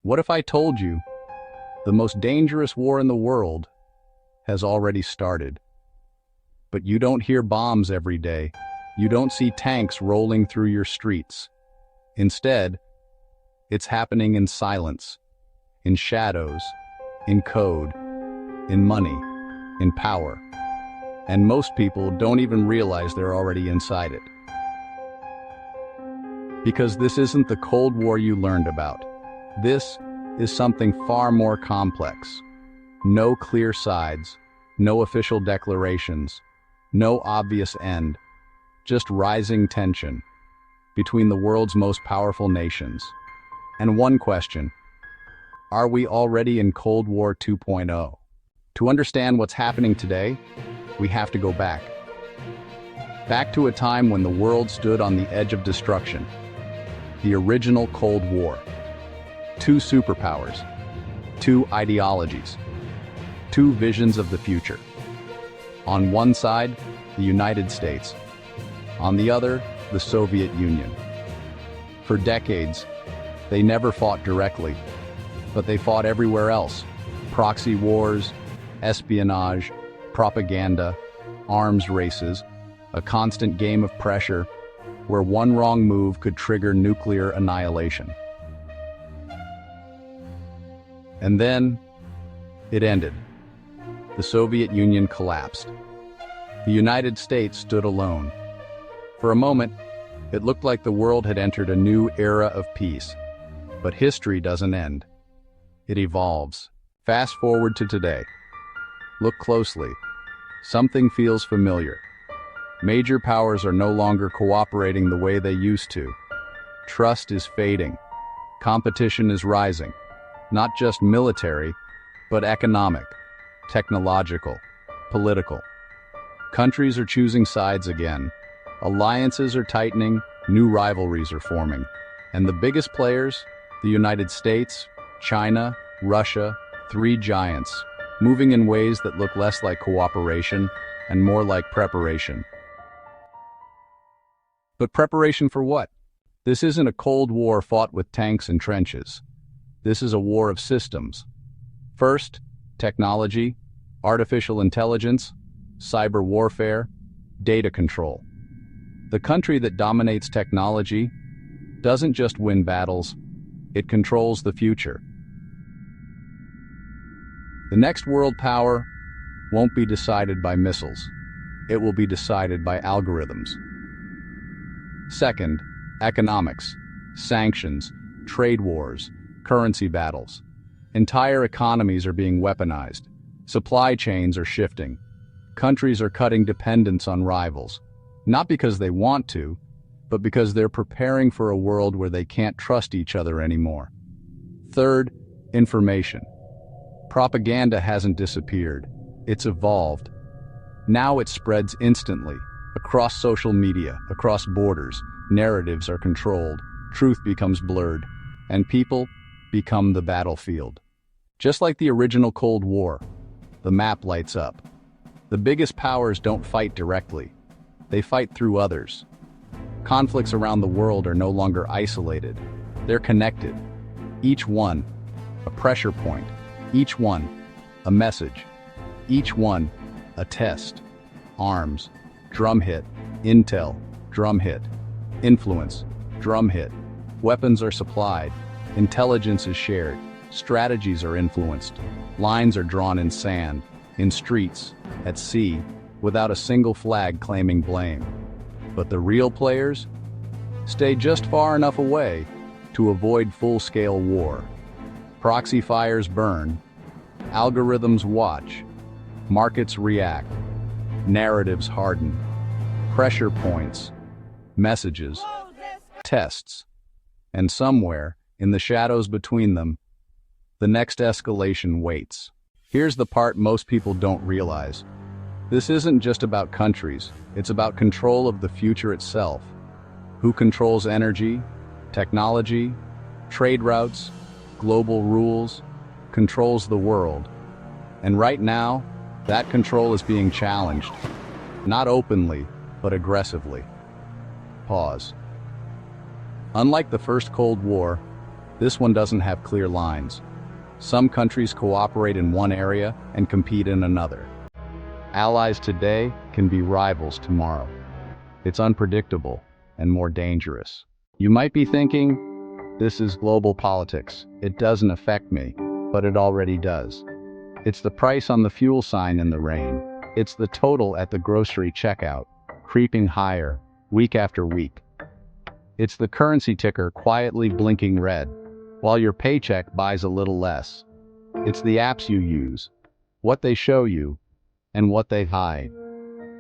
What if I told you the most dangerous war in the world has already started? But you don't hear bombs every day. You don't see tanks rolling through your streets. Instead, it's happening in silence, in shadows, in code, in money, in power. And most people don't even realize they're already inside it. Because this isn't the Cold War you learned about. This is something far more complex. No clear sides, no official declarations, no obvious end, just rising tension between the world's most powerful nations. And one question: are we already in Cold War 2.0? To understand what's happening today, we have to go back. Back to a time when the world stood on the edge of destruction. The original Cold War. Two superpowers, two ideologies, two visions of the future. On one side, the United States. On the other, the Soviet Union. For decades, they never fought directly, but they fought everywhere else. Proxy wars, espionage, propaganda, arms races, a constant game of pressure where one wrong move could trigger nuclear annihilation. And then, it ended. The Soviet Union collapsed. The United States stood alone. For a moment, it looked like the world had entered a new era of peace. But history doesn't end. It evolves. Fast forward to today. Look closely. Something feels familiar. Major powers are no longer cooperating the way they used to. Trust is fading. Competition is rising. Not just military, but economic, technological, political. Countries are choosing sides again. Alliances are tightening, new rivalries are forming. And the biggest players, the United States, China, Russia, three giants, moving in ways that look less like cooperation and more like preparation. But preparation for what? This isn't a Cold War fought with tanks and trenches. This is a war of systems. First, technology, artificial intelligence, cyber warfare, data control. The country that dominates technology doesn't just win battles, it controls the future. The next world power won't be decided by missiles. It will be decided by algorithms. Second, economics, sanctions, trade wars, currency battles. Entire economies are being weaponized. Supply chains are shifting. Countries are cutting dependence on rivals, not because they want to, but because they're preparing for a world where they can't trust each other anymore. Third, information. Propaganda hasn't disappeared. It's evolved. Now it spreads instantly, across social media, across borders. Narratives are controlled, truth becomes blurred, and people become the battlefield. Just like the original Cold War, the map lights up. The biggest powers don't fight directly. They fight through others. Conflicts around the world are no longer isolated. They're connected. Each one, a pressure point. Each one, a message. Each one, a test. Arms, drum hit. Intel, drum hit. Influence, drum hit. Weapons are supplied. Intelligence is shared. Strategies are influenced. Lines are drawn in sand, in streets, at sea, without a single flag claiming blame. But the real players stay just far enough away to avoid full-scale war. Proxy fires burn. Algorithms watch. Markets react. Narratives harden. Pressure points. Messages. Tests. And somewhere, in the shadows between them, the next escalation waits. Here's the part most people don't realize. This isn't just about countries, it's about control of the future itself. Who controls energy, technology, trade routes, global rules, controls the world. And right now, that control is being challenged. Not openly, but aggressively. Pause. Unlike the first Cold War, This one doesn't have clear lines. Some countries cooperate in one area and compete in another. Allies today can be rivals tomorrow. It's unpredictable and more dangerous. You might be thinking, this is global politics. It doesn't affect me, but it already does. It's the price on the fuel sign in the rain. It's the total at the grocery checkout, creeping higher, week after week. It's the currency ticker quietly blinking red, while your paycheck buys a little less. It's the apps you use, what they show you, and what they hide.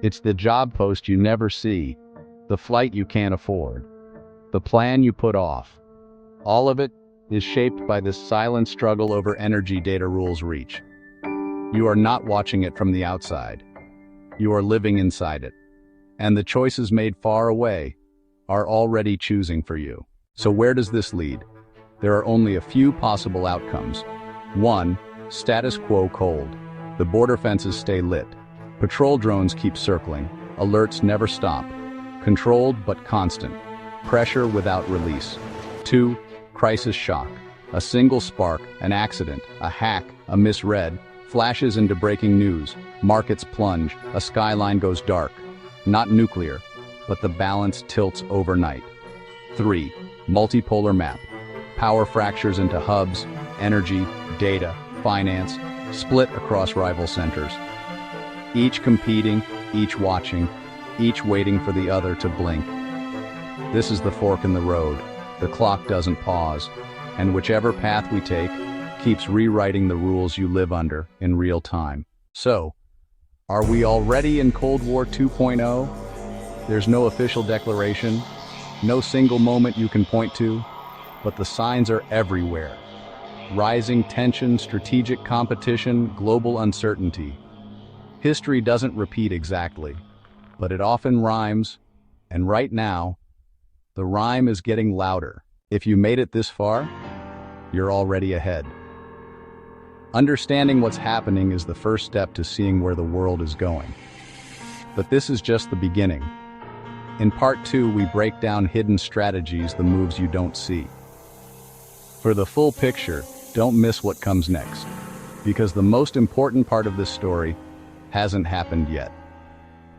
It's the job post you never see, the flight you can't afford, the plan you put off. All of it is shaped by this silent struggle over energy data rules reach. You are not watching it from the outside. You are living inside it. And the choices made far away are already choosing for you. So where does this lead? There are only a few possible outcomes. 1. Status quo cold. The border fences stay lit. Patrol drones keep circling. Alerts never stop. Controlled but constant. Pressure without release. 2. Crisis shock. A single spark, an accident, a hack, a misread, flashes into breaking news. Markets plunge. A skyline goes dark. Not nuclear, but the balance tilts overnight. 3. Multipolar map. Power fractures into hubs, energy, data, finance, split across rival centers. Each competing, each watching, each waiting for the other to blink. This is the fork in the road. The clock doesn't pause, and whichever path we take keeps rewriting the rules you live under in real time. So, are we already in Cold War 2.0? There's no official declaration, no single moment you can point to, but the signs are everywhere. Rising tension, strategic competition, global uncertainty. History doesn't repeat exactly, but it often rhymes, and right now, the rhyme is getting louder. If you made it this far, you're already ahead. Understanding what's happening is the first step to seeing where the world is going. But this is just the beginning. In part 2, we break down hidden strategies, the moves you don't see. For the full picture, don't miss what comes next, because the most important part of this story hasn't happened yet.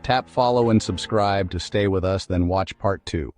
Tap follow and subscribe to stay with us, then watch part 2.